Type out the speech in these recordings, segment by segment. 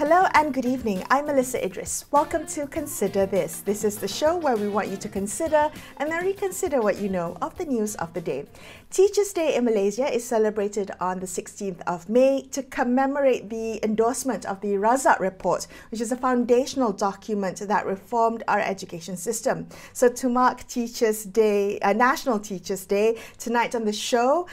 Hello and good evening. I'm Melisa Idris. Welcome to Consider This. This is the show where we want you to consider and then reconsider what you know of the news of the day. Teachers' Day in Malaysia is celebrated on the 16th of May to commemorate the endorsement of the Razak Report, which is a foundational document that reformed our education system. So to mark Teachers' Day, National Teachers' Day, tonight on the show,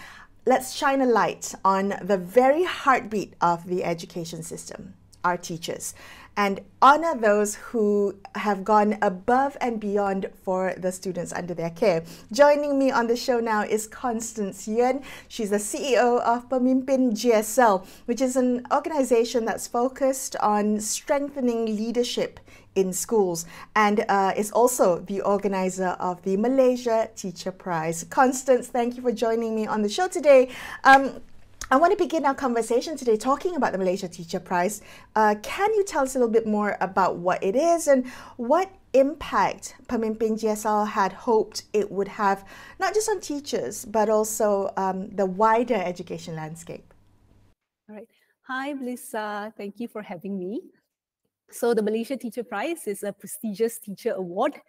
let's shine a light on the very heartbeat of the education system, our teachers, and honor those who have gone above and beyond for the students under their care. Joining me on the show now is Constance Yuen. She's the CEO of Pemimpin GSL, which is an organization that's focused on strengthening leadership in schools, and is also the organizer of the Malaysia Teacher Prize. Constance, thank you for joining me on the show today. I want to begin our conversation today talking about the Malaysia Teacher Prize. Can you tell us a little bit more about what it is and what impact Pemimpin GSL had hoped it would have, not just on teachers, but also the wider education landscape? All right. Hi, Melisa. Thank you for having me. So the Malaysia Teacher Prize is a prestigious teacher award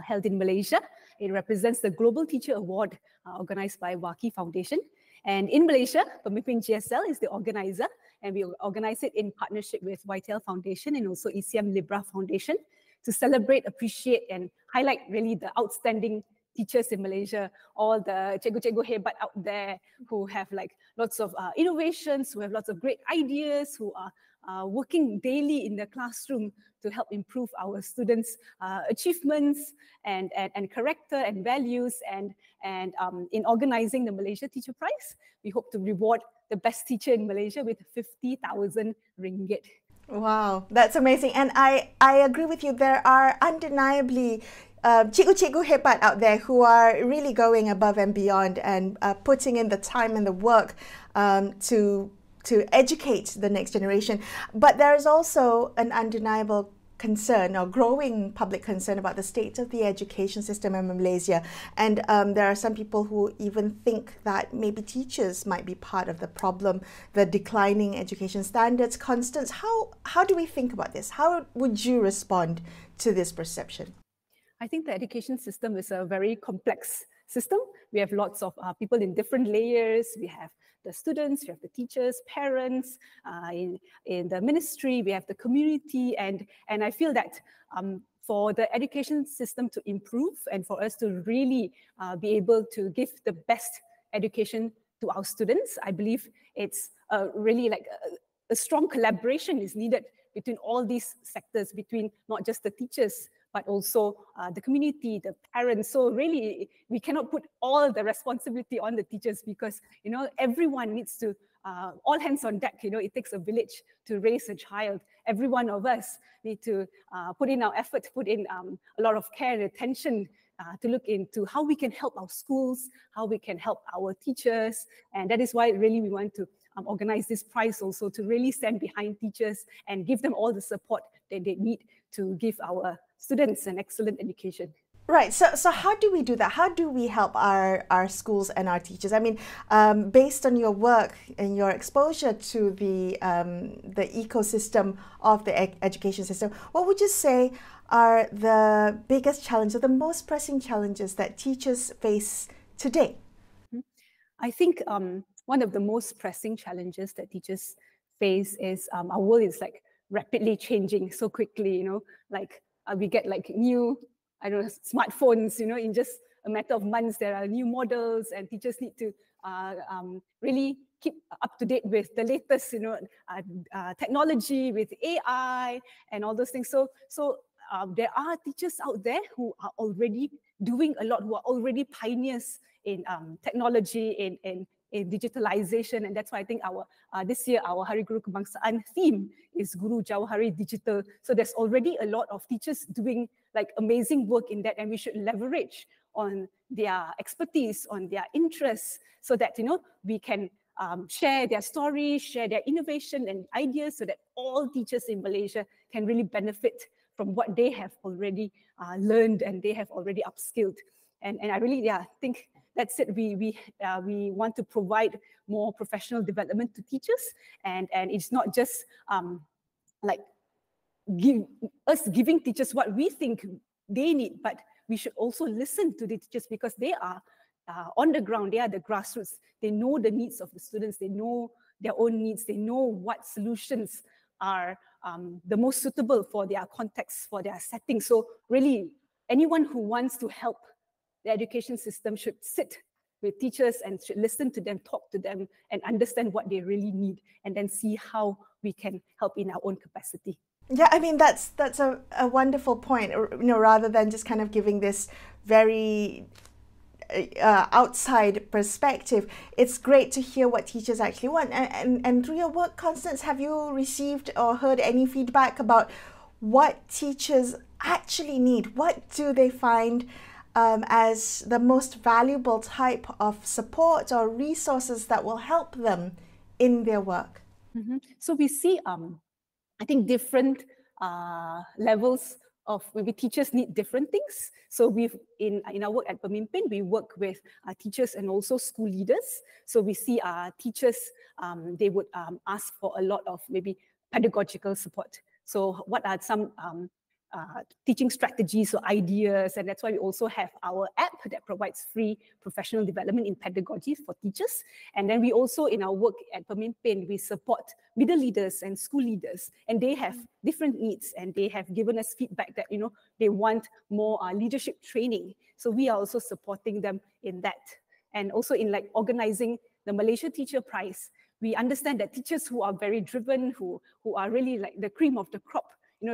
held in Malaysia. It represents the Global Teacher Award organized by WAKI Foundation. And in Malaysia, Pemimpin GSL is the organizer, and we organize it in partnership with YTL Foundation and also ECM Libra Foundation to celebrate, appreciate, and highlight really the outstanding teachers in Malaysia, all the cikgu-cikgu hebat out there who have like lots of innovations, who have lots of great ideas, who are working daily in the classroom to help improve our students' achievements and character and values. And in organizing the Malaysia Teacher Prize, we hope to reward the best teacher in Malaysia with 50,000 ringgit. Wow, that's amazing. And I agree with you. There are undeniably cikgu-cikgu hebat out there who are really going above and beyond and putting in the time and the work to educate the next generation. But there is also an undeniable concern or growing public concern about the state of the education system in Malaysia. And there are some people who even think that maybe teachers might be part of the problem, the declining education standards. Constance, how do we think about this? How would you respond to this perception? I think the education system is a very complex system. We have lots of people in different layers. We have the students, we have the teachers, parents, in the ministry, we have the community. And I feel that for the education system to improve and for us to really be able to give the best education to our students, I believe it's really like a strong collaboration is needed between all these sectors, between not just the teachers, but also the community, the parents. So really, we cannot put all the responsibility on the teachers because, you know, everyone needs to, all hands on deck. You know, it takes a village to raise a child. Every one of us need to put in our effort, put in a lot of care and attention to look into how we can help our schools, how we can help our teachers. And that is why really we want to organize this prize also to really stand behind teachers and give them all the support that they need to give our students an excellent education. Right. So how do we do that? How do we help our schools and our teachers? I mean, based on your work and your exposure to the ecosystem of the education system, what would you say are the biggest challenges, or the most pressing challenges that teachers face today? I think one of the most pressing challenges that teachers face is our world is like rapidly changing so quickly, you know, like we get like new, I don't know, smartphones, you know, in just a matter of months, there are new models and teachers need to really keep up to date with the latest, you know, technology, with AI and all those things. So there are teachers out there who are already doing a lot, who are already pioneers in technology, in digitalization, and that's why I think our this year our Hari Guru Kebangsaan theme is Guru Jauhari Digital. So there's already a lot of teachers doing like amazing work in that, and we should leverage on their expertise, on their interests, so that, you know, we can share their stories, share their innovation and ideas, so that all teachers in Malaysia can really benefit from what they have already learned and they have already upskilled. And I really think that's it. We want to provide more professional development to teachers, and it's not just like giving teachers what we think they need, but we should also listen to the teachers because they are on the ground, they are the grassroots. They know the needs of the students, they know their own needs, they know what solutions are the most suitable for their context, for their setting. So really, anyone who wants to help the education system should sit with teachers and should listen to them, talk to them, and understand what they really need, and then see how we can help in our own capacity. Yeah, I mean, that's a wonderful point, rather than just kind of giving this very outside perspective. It's great to hear what teachers actually want. And through your work, Constance, have you received or heard any feedback about what teachers actually need? What do they find as the most valuable type of support or resources that will help them in their work? Mm-hmm. So we see, I think, different levels of maybe teachers need different things. So we've in our work at Pemimpin, we work with teachers and also school leaders. So we see teachers, they would ask for a lot of maybe pedagogical support. So what are some teaching strategies or ideas, and that's why we also have our app that provides free professional development in pedagogy for teachers. And then we also, in our work at Pemimpin, we support middle leaders and school leaders, and they have different needs, and they have given us feedback that they want more leadership training. So we are also supporting them in that, and also in like organizing the Malaysia Teacher Prize. We understand that teachers who are very driven, who are really like the cream of the crop,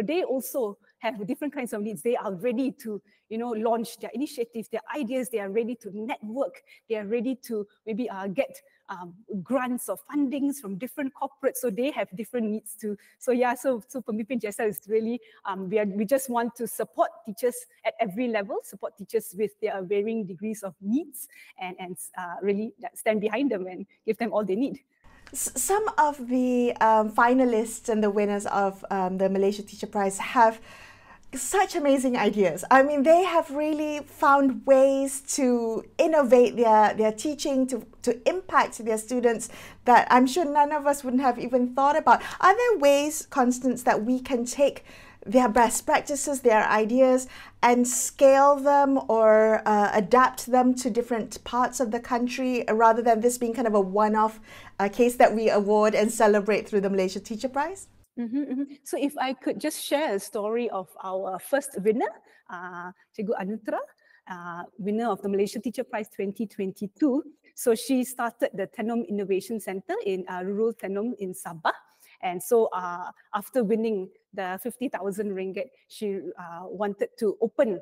they also have different kinds of needs. They are ready to, launch their initiatives, their ideas. They are ready to network. They are ready to maybe get grants or fundings from different corporates. So they have different needs too. So yeah, so Pemimpin GSL is really, we just want to support teachers at every level, support teachers with their varying degrees of needs, and really stand behind them and give them all they need. Some of the finalists and the winners of the Malaysia Teacher Prize have such amazing ideas. I mean, they have really found ways to innovate their teaching, to impact their students that I'm sure none of us wouldn't have even thought about. Are there ways, Constance, that we can take their best practices, their ideas, and scale them or adapt them to different parts of the country, rather than this being kind of a one-off case that we award and celebrate through the Malaysia Teacher Prize? Mm-hmm, mm-hmm. So if I could just share a story of our first winner, Cikgu Anutra, winner of the Malaysia Teacher Prize 2022. So she started the Tenom Innovation Center in rural Tenom in Sabah. And so after winning the 50,000 ringgit, she wanted to open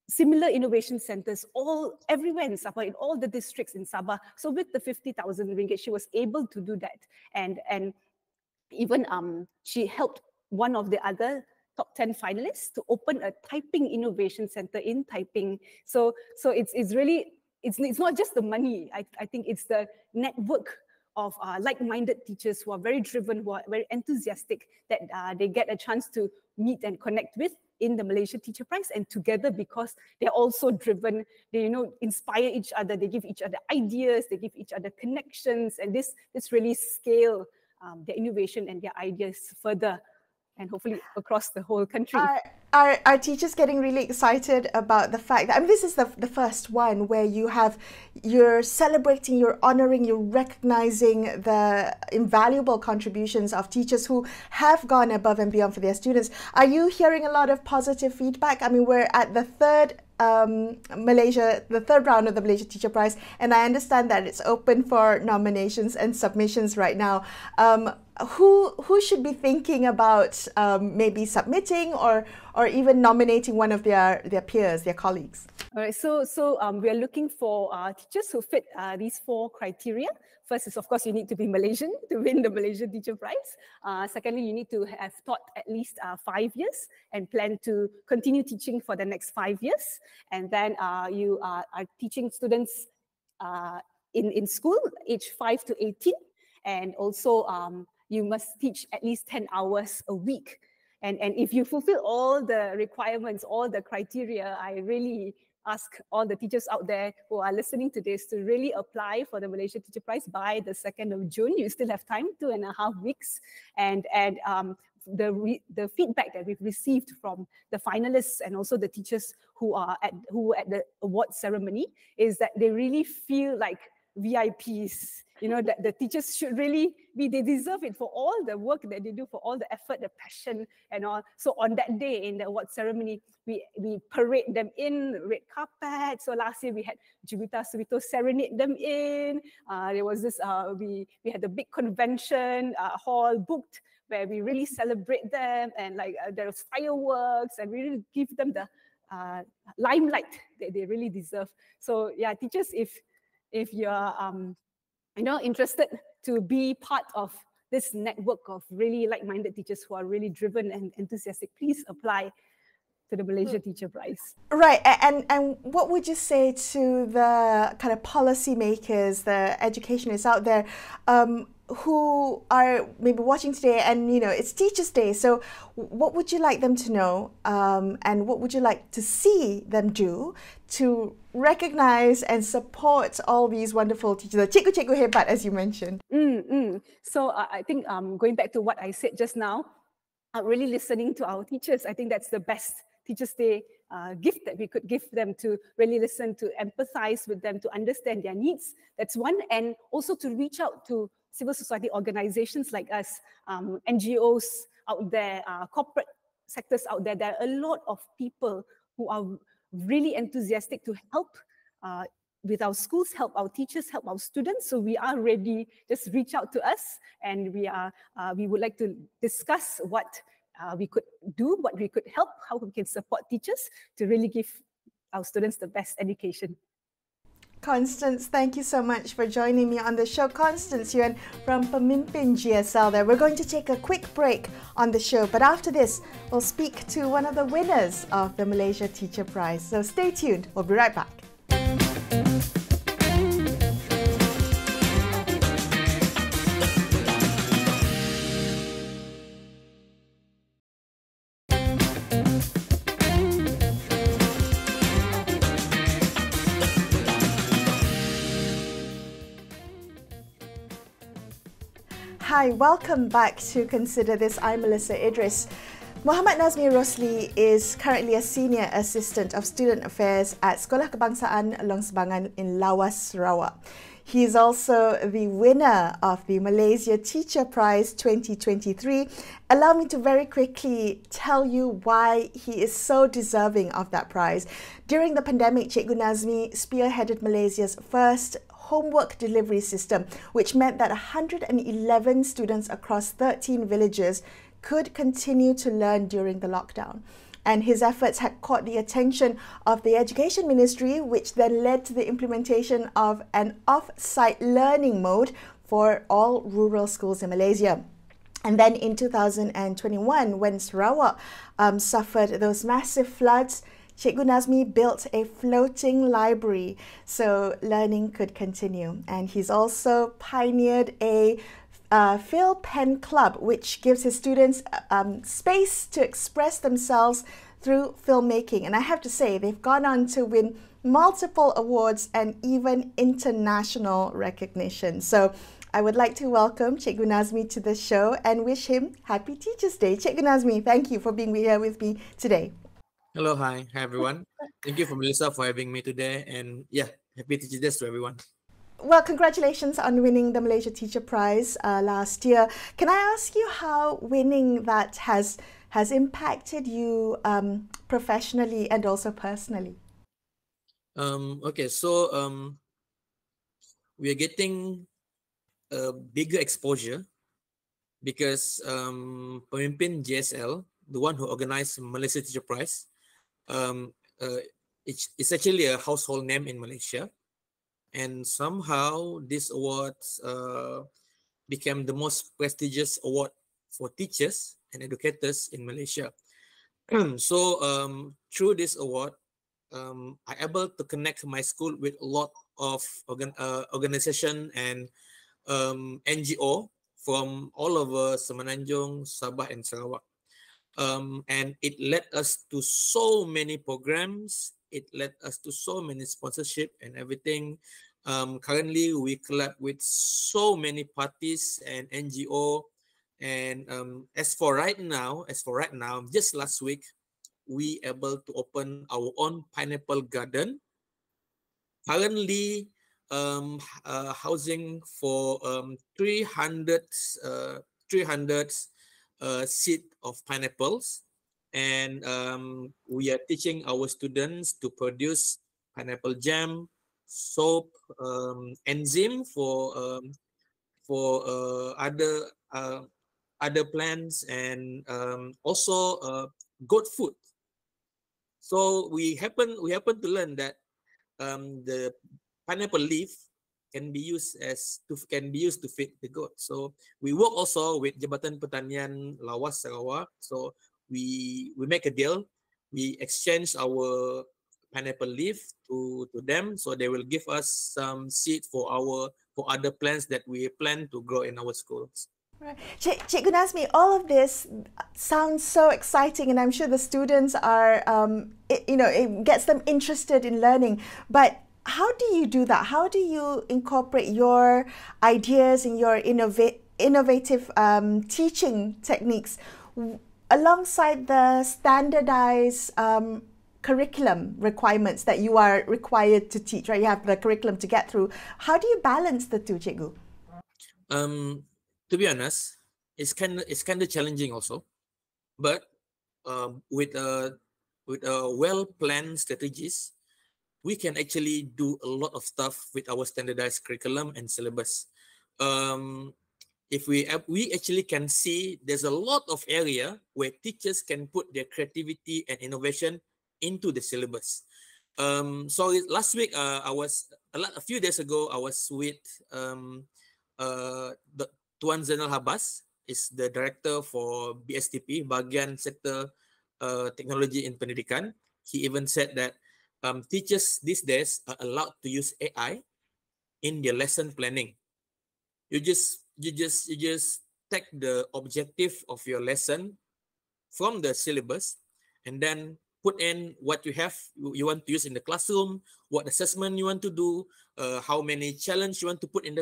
similar innovation centers everywhere in Sabah, in all the districts in Sabah. So with the 50,000 ringgit, she was able to do that. And even she helped one of the other top 10 finalists to open a typing innovation center in Taiping. So it's really, it's not just the money. I think it's the network of like-minded teachers who are very driven, who are very enthusiastic, that they get a chance to meet and connect with in the Malaysia Teacher Prize, and together, because they're also driven, they inspire each other, they give each other ideas, they give each other connections, and this really scale their innovation and their ideas further, and hopefully across the whole country. Are teachers getting really excited about the fact that, I mean, this is the first one where you're celebrating, you're honoring, you're recognizing the invaluable contributions of teachers who have gone above and beyond for their students. Are you hearing a lot of positive feedback? I mean, we're at the third round of the Malaysia Teacher Prize, and I understand that it's open for nominations and submissions right now. Who should be thinking about maybe submitting or even nominating one of their peers, their colleagues? All right, so we are looking for teachers who fit these 4 criteria. First is, of course, you need to be Malaysian to win the Malaysia Teacher Prize. Secondly, you need to have taught at least 5 years and plan to continue teaching for the next 5 years. And then you are teaching students in school, age 5 to 18. And also, you must teach at least 10 hours a week. And if you fulfill all the requirements, all the criteria, I really ask all the teachers out there who are listening to this to really apply for the Malaysia Teacher Prize by the 2nd of June. You still have time, 2.5 weeks. And the feedback that we've received from the finalists and also the teachers who were at the award ceremony is that they really feel like VIPs. That the teachers should really they deserve it for all the work that they do, for all the effort, the passion and all. So on that day in the award ceremony, we parade them in the red carpet. So last year we had Juwita Suwito serenade them in. There was this, we had a big convention hall booked where we really celebrate them, and there was fireworks, and we really give them the limelight that they really deserve. So yeah, teachers, if you're interested to be part of this network of really like-minded teachers who are really driven and enthusiastic, please apply to the Malaysia Teacher Prize. Right, and what would you say to the kind of policymakers, the educationists out there who are maybe watching today, and it's Teachers' Day, so what would you like them to know, and what would you like to see them do to recognize and support all these wonderful teachers, the cikgu-cikgu hebat, as you mentioned? So I think going back to what I said just now, really listening to our teachers, I think that's the best Teachers' Day gift that we could give them, to really listen, to empathize with them, to understand their needs. That's one, and also to reach out to civil society organizations like us, NGOs out there, corporate sectors out there. There are a lot of people who are really enthusiastic to help with our schools, help our teachers, help our students. So we are ready. Just reach out to us, and we would like to discuss what we could do, what we could help, how we can support teachers to really give our students the best education. Constance, thank you so much for joining me on the show. Constance Yuen from Pemimpin GSL there. We're going to take a quick break on the show, but after this, we'll speak to one of the winners of the Malaysia Teacher Prize. So stay tuned. We'll be right back. Hi, welcome back to Consider This. I'm Melisa Idris. Muhammad Nazmi Rosli is currently a Senior Assistant of Student Affairs at Sekolah Kebangsaan Long Sebangan in Lawas, Sarawak. He is also the winner of the Malaysia Teacher Prize 2023. Allow me to very quickly tell you why he is so deserving of that prize. During the pandemic, Cikgu Nazmi spearheaded Malaysia's first homework delivery system, which meant that 111 students across 13 villages could continue to learn during the lockdown. And his efforts had caught the attention of the Education Ministry, which then led to the implementation of an off-site learning mode for all rural schools in Malaysia. And then in 2021, when Sarawak suffered those massive floods, Cikgu Nazmi built a floating library so learning could continue. And he's also pioneered a Phil Pen Club, which gives his students space to express themselves through filmmaking. And I have to say, they've gone on to win multiple awards and even international recognition. So I would like to welcome Cikgu Nazmi to the show and wish him Happy Teachers' Day. Cikgu Nazmi, thank you for being here with me today. Hello, hi everyone. Thank you for Melisa for having me today, and yeah, happy Teachers' Day to everyone. Well, congratulations on winning the Malaysia Teacher Prize last year. Can I ask you how winning that has impacted you professionally and also personally? Okay, so we are getting a bigger exposure because Pemimpin GSL, the one who organized Malaysia Teacher Prize, it's actually a household name in Malaysia, and somehow this award became the most prestigious award for teachers and educators in Malaysia. So through this award, I'm able to connect my school with a lot of organization and NGO from all over Semenanjung, Sabah, and Sarawak. And it led us to so many programs. It led us to so many sponsorship and everything. Currently, we collab with so many parties and NGO And as for right now, just last week, we able to open our own pineapple garden. Currently, housing for 300 seed of pineapples, and we are teaching our students to produce pineapple jam, soap, enzyme for other plants, and also goat food. So we happen to learn that the pineapple leaf can be used to feed the goat. So we work also with Jabatan Pertanian Lawas Sarawak. So we make a deal. We exchange our pineapple leaf to them, so they will give us some seed for other plants that we plan to grow in our schools. Right. Cikgu Nazmi, all of this sounds so exciting, and I'm sure the students are, it gets them interested in learning. But how do you do that? How do you incorporate your ideas and your innovative teaching techniques alongside the standardized curriculum requirements that you are required to teach, right? You have the curriculum to get through. How do you balance the two, Cikgu? To be honest, it's kind of challenging also, but with well-planned strategies, we can actually do a lot of stuff with our standardized curriculum and syllabus. If we actually can see there's a lot of area where teachers can put their creativity and innovation into the syllabus. So last week, a few days ago, I was with the Tuan Zainal Habas, is the director for BSTP, Bagian Sektor Teknologi in Pendidikan. He even said that teachers these days are allowed to use AI in their lesson planning. You just take the objective of your lesson from the syllabus, and then put in what you want to use in the classroom, what assessment you want to do, how many challenge you want to put in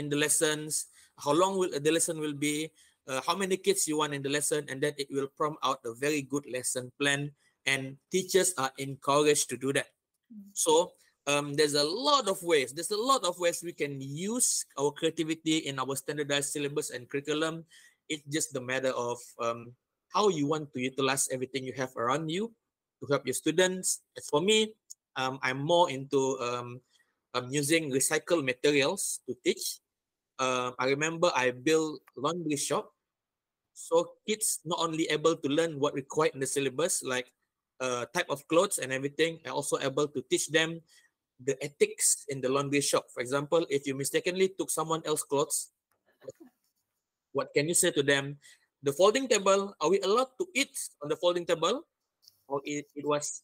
the lessons, how long the lesson will be, how many kids you want in the lesson, and then it will prompt out a very good lesson plan, and teachers are encouraged to do that. So there's a lot of ways we can use our creativity in our standardized syllabus and curriculum. It's just the matter of how you want to utilize everything you have around you to help your students. As for me, I'm more into using recycled materials to teach. I remember I built laundry shop, so kids not only able to learn what required in the syllabus, like type of clothes and everything, I also able to teach them the ethics in the laundry shop. For example, if you mistakenly took someone else's clothes, what can you say to them? The folding table, are we allowed to eat on the folding table, or it was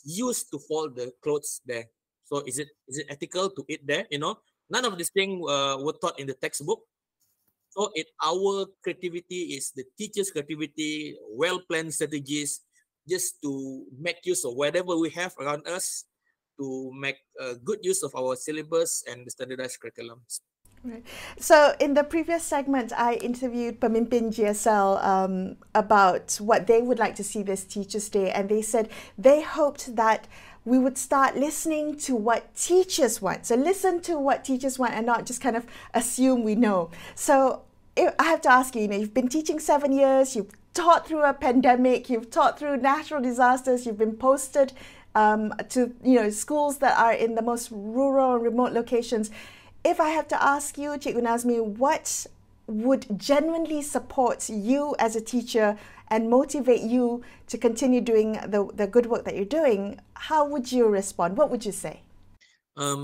used to fold the clothes there? So is it ethical to eat there? None of these things were taught in the textbook. So our creativity is the teacher's creativity, well-planned strategies, just to make use of whatever we have around us to make good use of our syllabus and the standardized curriculums. Right. So in the previous segment, I interviewed Pemimpin GSL about what they would like to see this Teachers' Day, and they said they hoped that we would start listening to what teachers want. So listen to what teachers want and not just kind of assume we know. So I have to ask you, you've been teaching 7 years, you've taught through a pandemic, you've taught through natural disasters, you've been posted to schools that are in the most rural and remote locations. If I have to ask you, Cikgu Nazmi, what would genuinely support you as a teacher and motivate you to continue doing the good work that you're doing, how would you respond? What would you say? I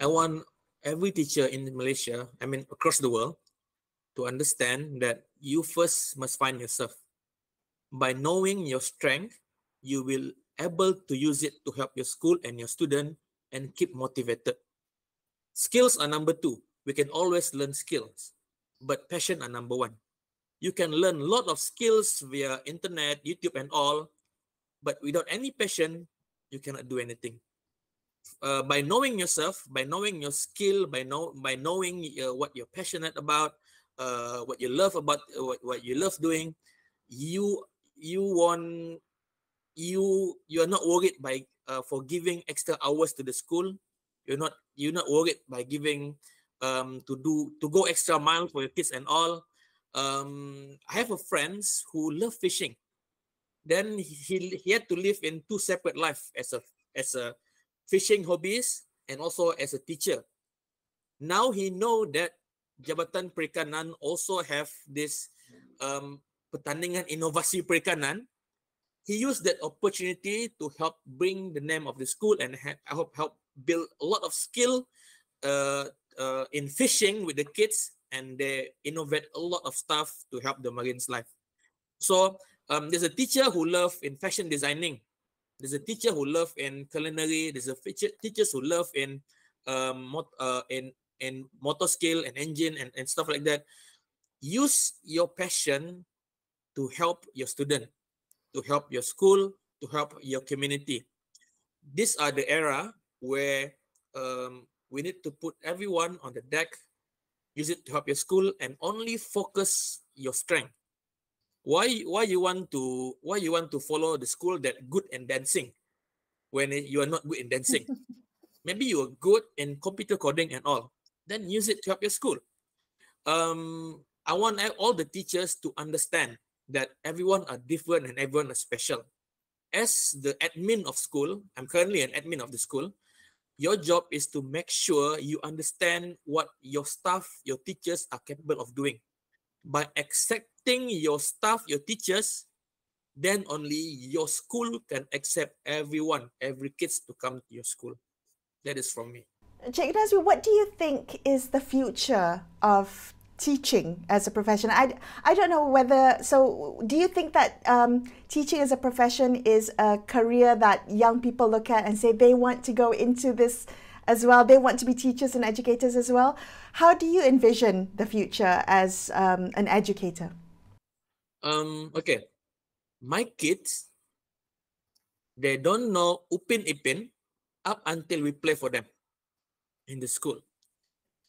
want every teacher in Malaysia, across the world, to understand that you first must find yourself. By knowing your strength, you will able to use it to help your school and your student and keep motivated. Skills are number 2. We can always learn skills, but passion are number 1. You can learn a lot of skills via internet, YouTube and all, but without any passion, you cannot do anything. by knowing yourself, by knowing your skill, by knowing what you're passionate about, what you love about, what you love doing, you want you are not worried by for giving extra hours to the school. You're not worried by giving to go extra mile for your kids and all. I have a friends who love fishing. Then he had to live in two separate life as a fishing hobbyist and also as a teacher. Now he know that Jabatan Perikanan also have this pertandingan inovasi perikanan. He used that opportunity to help bring the name of the school and help build a lot of skill in fishing with the kids, and they innovate a lot of stuff to help the Marine's life. So there's a teacher who love in fashion designing. There's a teacher who love in culinary. There's a teachers who love in motor skill and engine and stuff like that. Use your passion to help your student, to help your school, to help your community. These are the era where we need to put everyone on the deck, use it to help your school, and only focus your strength. Why you want to follow the school that good in dancing when you are not good in dancing? Maybe you are good in computer coding and all. Then use it to help your school. I want all the teachers to understand that everyone are different and everyone is special. As the admin of school, I'm currently an admin of the school. Your job is to make sure you understand what your staff, your teachers are capable of doing. By accepting your staff, your teachers, then only your school can accept everyone, every kids to come to your school. That is from me. Cik Nazmi, what do you think is the future of teaching as a profession? I don't know whether, so do you think that teaching as a profession is a career that young people look at and say they want to go into this as well? They want to be teachers and educators as well. How do you envision the future as an educator? Okay. My kids, they don't know Upin Ipin up until we play for them in the school.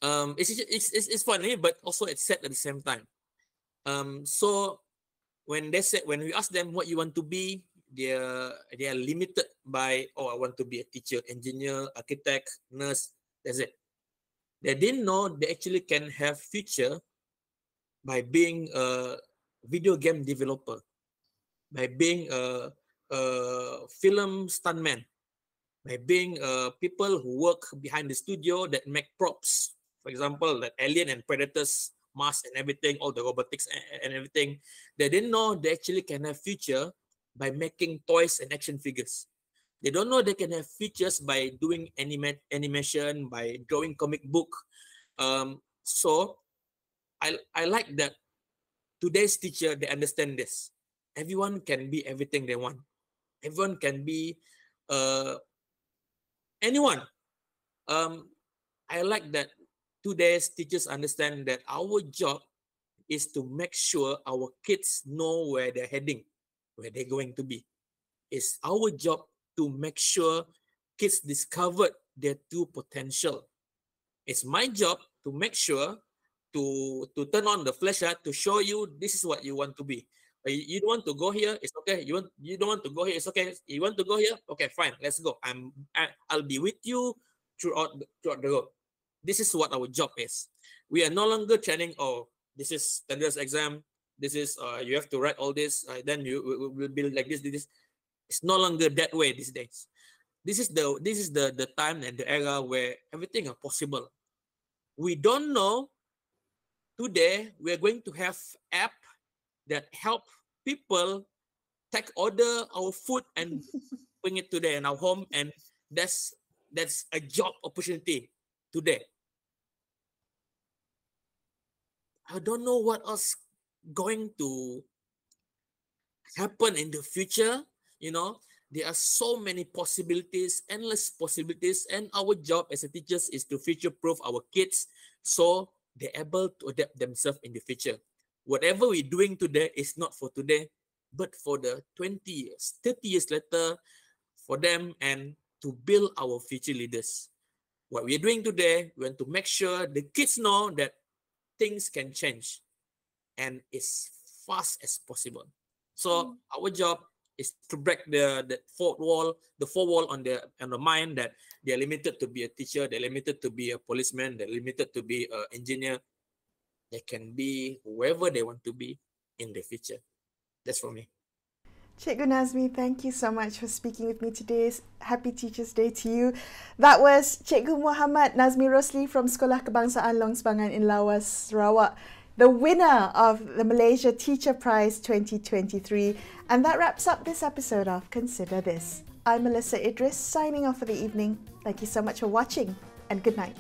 It's funny, but also it's sad at the same time. So when we ask them what you want to be, they are limited by, oh, I want to be a teacher, engineer, architect, nurse. That's it. They didn't know they actually can have future by being a video game developer, by being a film stuntman, by being people who work behind the studio that make props. For example, like Alien and Predators mask and everything, all the robotics and everything. They didn't know they actually can have future by making toys and action figures. They don't know they can have features by doing animation, by drawing comic book. So I like that today's teacher, they understand this. Everyone can be everything they want. Everyone can be anyone. I like that today's teachers understand that our job is to make sure our kids know where they're heading, where they're going to be. It's our job to make sure kids discover their true potential. It's my job to make sure to turn on the flashlight to show you this is what you want to be. You don't want to go here, it's okay. You don't want to go here, it's okay. You want to go here, okay, fine, let's go. I'll be with you throughout the road. This is what our job is. We are no longer training, oh, this is standards exam, this is you have to write all this, then you will be like this. It's no longer that way these days. This is the time and the era where everything is possible. We don't know. Today we are going to have app that help people take order our food and bring it today in our home, and that's a job opportunity today. I don't know what else going to happen in the future. You know, there are so many possibilities, endless possibilities, and our job as a teachers is to future-proof our kids so they're able to adapt themselves in the future. Whatever we're doing today is not for today, but for the 20 years, 30 years later, for them, and to build our future leaders. What we are doing today, we want to make sure the kids know that things can change and as fast as possible. So our job is to break the fourth wall on the mind that they are limited to be a teacher, they're limited to be a policeman, they're limited to be an engineer. They can be whoever they want to be in the future. That's for me. Cikgu Nazmi, thank you so much for speaking with me today. Happy Teachers' Day to you. That was Cikgu Muhammad Nazmi Rosli from Sekolah Kebangsaan Long Sebangan in Lawas, Sarawak, the winner of the Malaysia Teacher Prize 2023. And that wraps up this episode of Consider This. I'm Melisa Idris, signing off for the evening. Thank you so much for watching, and good night.